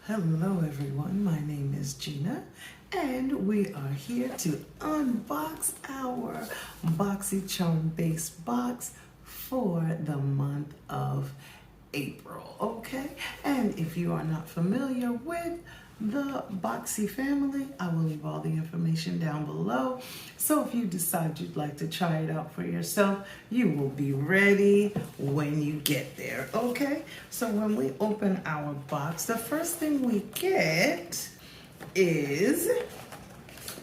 Hello everyone, my name is Gina and we are here to unbox our BOXYCHARM base box for the month of April, okay? And if you are not familiar with the Boxy family, I will leave all the information down below. So if you decide you'd like to try it out for yourself, you will be ready when you get there, okay? So when we open our box, the first thing we get is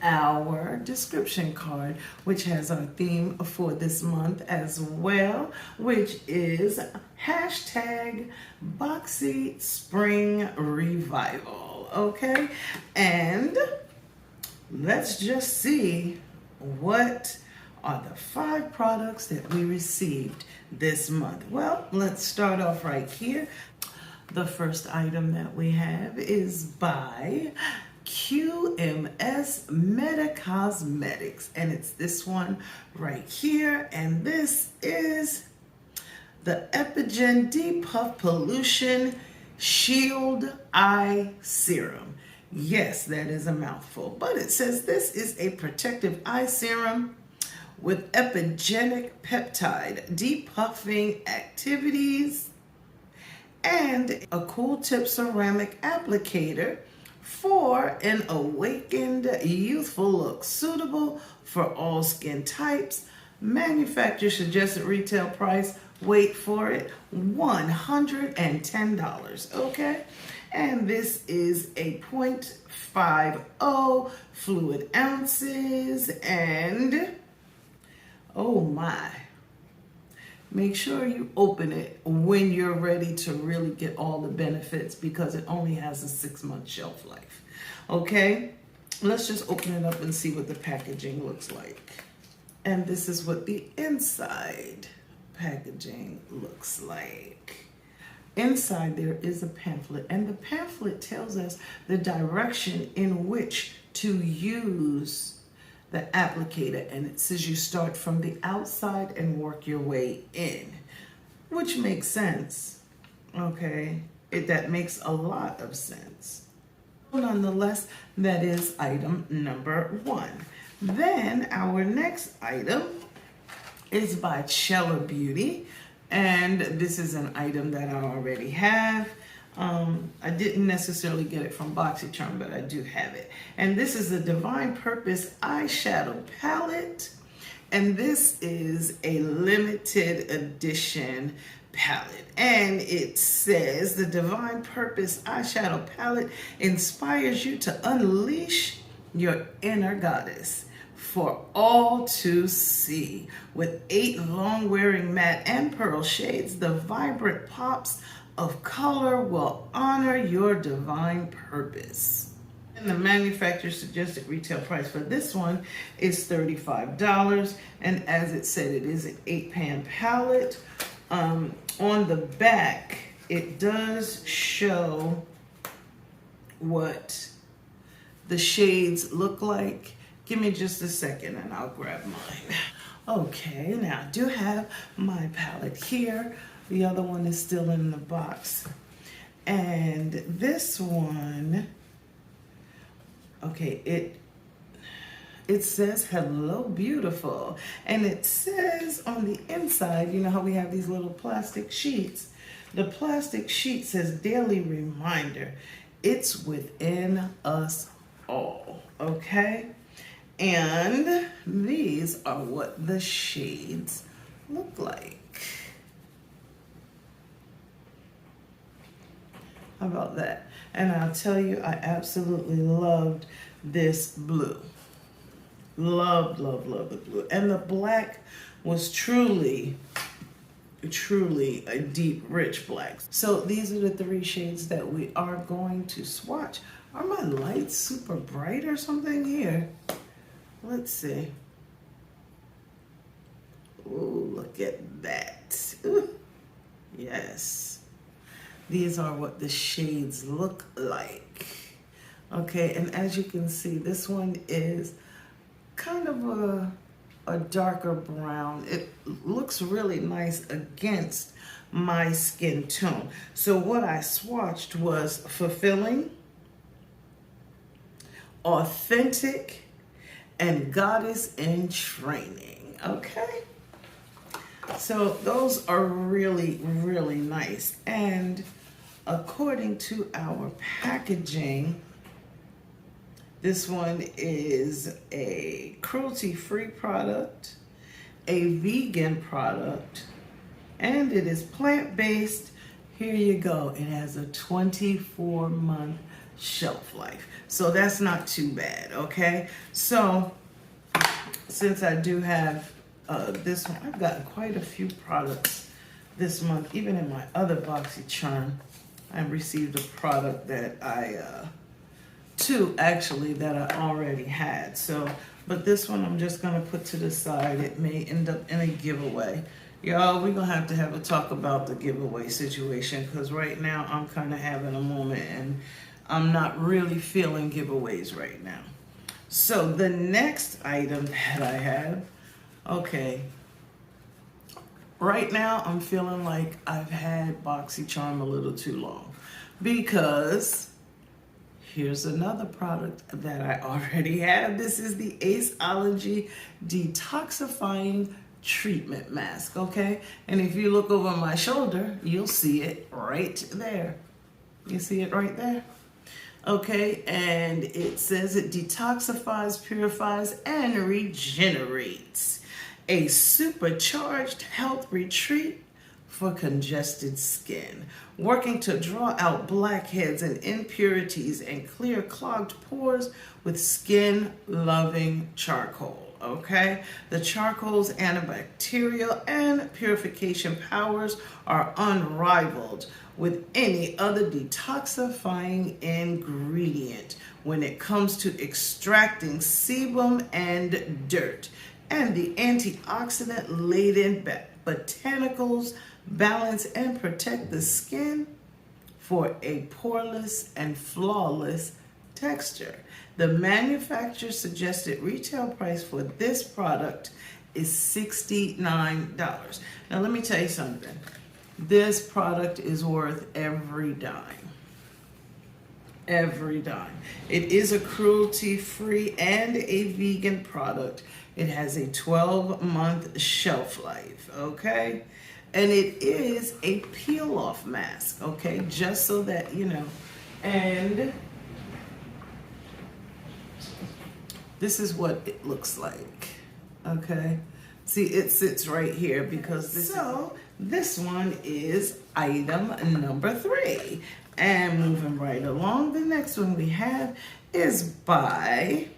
our description card, which has our theme for this month as well, which is hashtag Boxy Spring Revival, okay? And let's just see what are the 5 products that we received this month. Well, let's start off right here. The first item that we have is by QMS Meta Cosmetics, and it's this one right here, and this is the Epigen Depuff Pollution Shield Eye Serum. Yes, that is a mouthful, but it says this is a protective eye serum with epigenic peptide depuffing activities and a cool tip ceramic applicator for an awakened, youthful look, suitable for all skin types. Manufacturer suggested retail price, wait for it, $110, okay? And this is a 0.50 fluid ounces, and oh my. Make sure you open it when you're ready to really get all the benefits, because it only has a 6-month shelf life. Okay, let's just open it up and see what the packaging looks like. And this is what the inside packaging looks like. Inside there is a pamphlet, and the pamphlet tells us the direction in which to use the applicator, and it says you start from the outside and work your way in, which makes sense, okay? That makes a lot of sense. Nonetheless, that is item number 1. Then our next item is by CHELLA Beauty, and this is an item that I already have. I didn't necessarily get it from BOXYCHARM, but I do have it. And this is the Divine Purpose Eyeshadow Palette. And this is a limited edition palette. And it says the Divine Purpose Eyeshadow Palette inspires you to unleash your inner goddess for all to see. With 8 long-wearing matte and pearl shades, the vibrant pops of color will honor your divine purpose. And the manufacturer suggested retail price for this one is $35. And as it said, it is an 8-pan palette. On the back, it does show what the shades look like. Give me just a second and I'll grab mine. Okay, now I do have my palette here. The other one is still in the box. And this one, okay, it says hello beautiful. And it says on the inside, you know how we have these little plastic sheets? The plastic sheet says daily reminder. It's within us all, okay? And these are what the shades look like. How about that? And I'll tell you, I absolutely loved this blue. Loved, loved, loved the blue. And the black was truly a deep, rich black. So these are the 3 shades that we are going to swatch. Are my lights super bright or something here? Let's see. Ooh, look at that. Ooh. Yes. These are what the shades look like. Okay, and as you can see, this one is kind of a darker brown. It looks really nice against my skin tone. So what I swatched was fulfilling, authentic, and goddess in training. Okay, so those are really, really nice. And according to our packaging, this one is a cruelty-free product, a vegan product, and it is plant-based. Here you go. It has a 24-month shelf life. So that's not too bad, okay? So since I do have this one, I've gotten quite a few products this month. Even in my other BOXYCHARM, I received a product that two actually that I already had. So, but this one I'm just gonna put to the side. It may end up in a giveaway. Y'all, we're gonna have a talk about the giveaway situation, because right now I'm kind of having a moment and I'm not really feeling giveaways right now. So the next item that I have, okay, right now I'm feeling like I've had BOXYCHARM a little too long, because here's another product that I already have. This is the Aceology Detoxifying Treatment Mask, okay? And if you look over my shoulder, you'll see it right there. You see it right there? Okay, and it says it detoxifies, purifies, and regenerates. A supercharged health retreat for congested skin, working to draw out blackheads and impurities and clear clogged pores with skin-loving charcoal. Okay, the charcoal's antibacterial and purification powers are unrivaled with any other detoxifying ingredient when it comes to extracting sebum and dirt, and the antioxidant-laden botanicals balance and protect the skin for a poreless and flawless texture. The manufacturer's suggested retail price for this product is $69. Now let me tell you something. This product is worth every dime. Every dime. It is a cruelty-free and a vegan product. It has a 12-month shelf life, okay? And it is a peel-off mask, okay? Just so that you know. And this is what it looks like, okay? See, it sits right here because this one is item number 3. And moving right along, the next one we have is by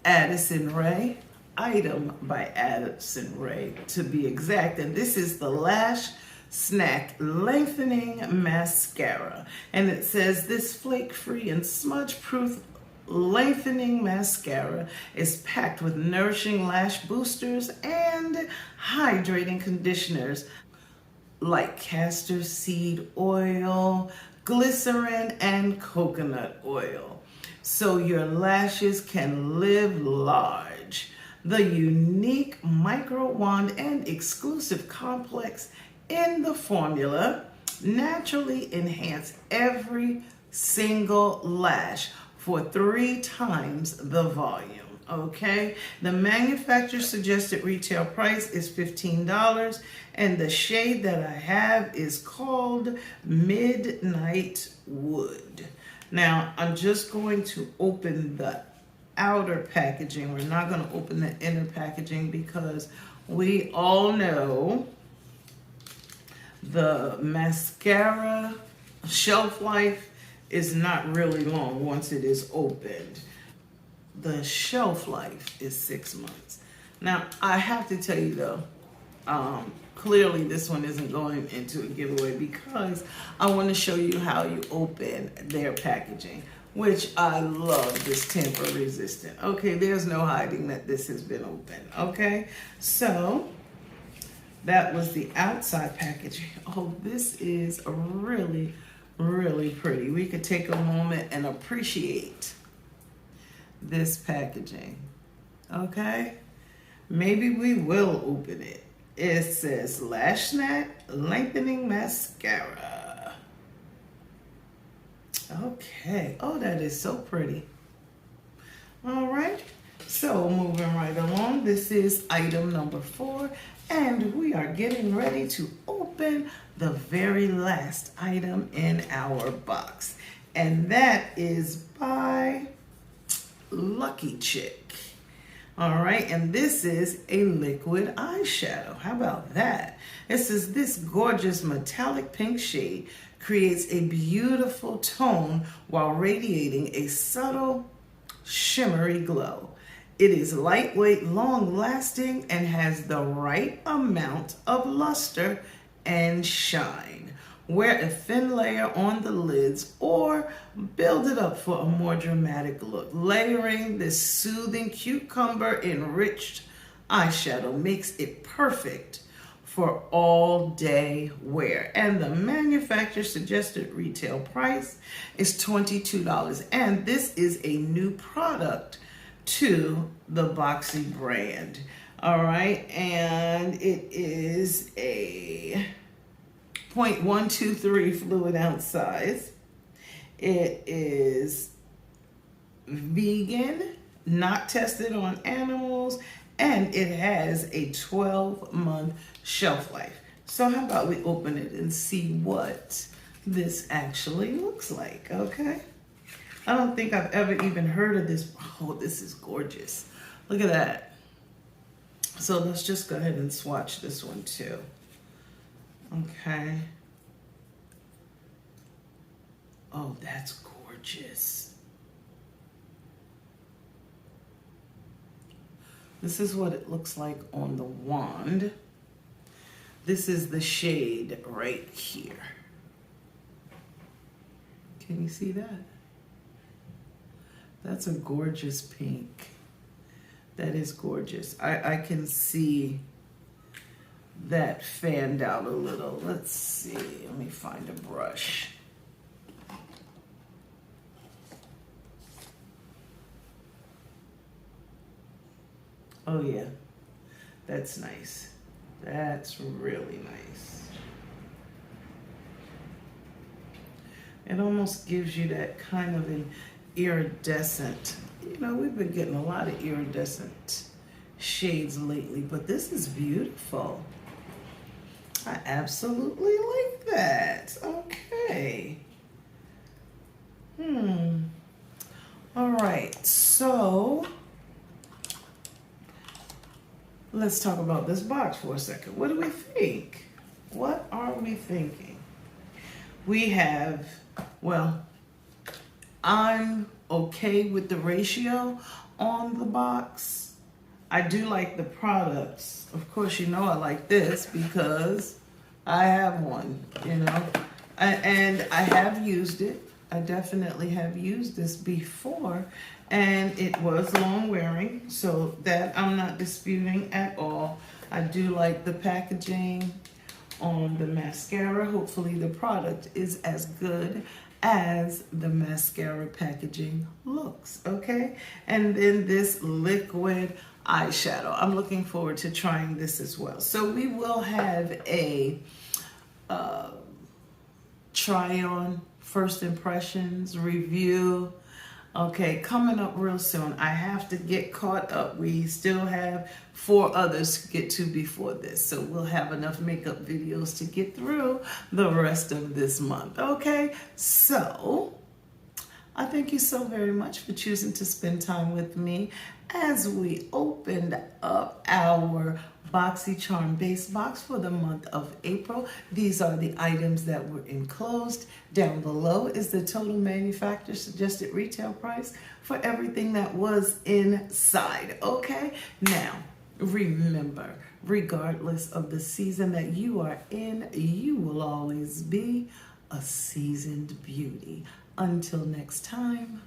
Addison Rae. Item by Addison Rae, to be exact. And this is the Lash Snack Lengthening Mascara. And it says this flake-free and smudge-proof lengthening mascara is packed with nourishing lash boosters and hydrating conditioners like castor seed oil, glycerin, and coconut oil, so your lashes can live large. The unique micro wand and exclusive complex in the formula naturally enhance every single lash for 3 times the volume. Okay, the manufacturer's suggested retail price is $15, and the shade that I have is called Midnight Wood. Now I'm just going to open the outer packaging. We're not going to open the inner packaging because we all know the mascara shelf life is not really long once it is opened. The shelf life is 6 months. Now I have to tell you though, clearly this one isn't going into a giveaway because I want to show you how you open their packaging, which I love, this tamper resistant. Okay, there's no hiding that this has been opened. Okay, so that was the outside packaging. Oh, this is really, really pretty. We could take a moment and appreciate this packaging. Okay, maybe we will open it It says Lash Lengthening Mascara. Okay. Oh, that is so pretty. All right. So moving right along, this is item number 4, and we are getting ready to open the very last item in our box, and that is by Lucky Chick. All right, and this is a liquid eyeshadow. How about that? It says this gorgeous metallic pink shade creates a beautiful tone while radiating a subtle shimmery glow. It is lightweight, long-lasting, and has the right amount of luster and shine. Wear a thin layer on the lids or build it up for a more dramatic look. Layering this soothing cucumber-enriched eyeshadow makes it perfect for all-day wear. And the manufacturer suggested retail price is $22. And this is a new product to the Boxy brand. All right, and it is a 0.123 fluid ounce size. It is vegan, not tested on animals, and it has a 12-month shelf life. So how about we open it and see what this actually looks like, okay? I don't think I've ever even heard of this. Oh, this is gorgeous. Look at that. So let's just go ahead and swatch this one too. Okay. Oh, that's gorgeous. This is what it looks like on the wand. This is the shade right here. Can you see that? That's a gorgeous pink. That is gorgeous. I can see that fanned out a little. Let's see. Let me find a brush. Oh yeah, that's nice. That's really nice. It almost gives you that kind of an iridescent, you know, we've been getting a lot of iridescent shades lately, but this is beautiful. I absolutely like that. Okay. All right, so let's talk about this box for a second. What do we think? What are we thinking? We have, well, I'm okay with the ratio on the box. I do like the products. Of course, you know I like this because I have one, you know, and I have used it. I definitely have used this before, and it was long wearing, so that I'm not disputing at all. I do like the packaging on the mascara. Hopefully the product is as good as the mascara packaging looks, okay? And then this liquid eyeshadow. I'm looking forward to trying this as well. So we will have a try on, first impressions, review, okay, coming up real soon. I have to get caught up. We still have 4 others to get to before this, so we'll have enough makeup videos to get through the rest of this month, okay? So I thank you so very much for choosing to spend time with me as we opened up our BOXYCHARM base box for the month of April. These are the items that were enclosed. Down below is the total manufacturer suggested retail price for everything that was inside, okay? Now, remember, regardless of the season that you are in, you will always be a seasoned beauty. Until next time.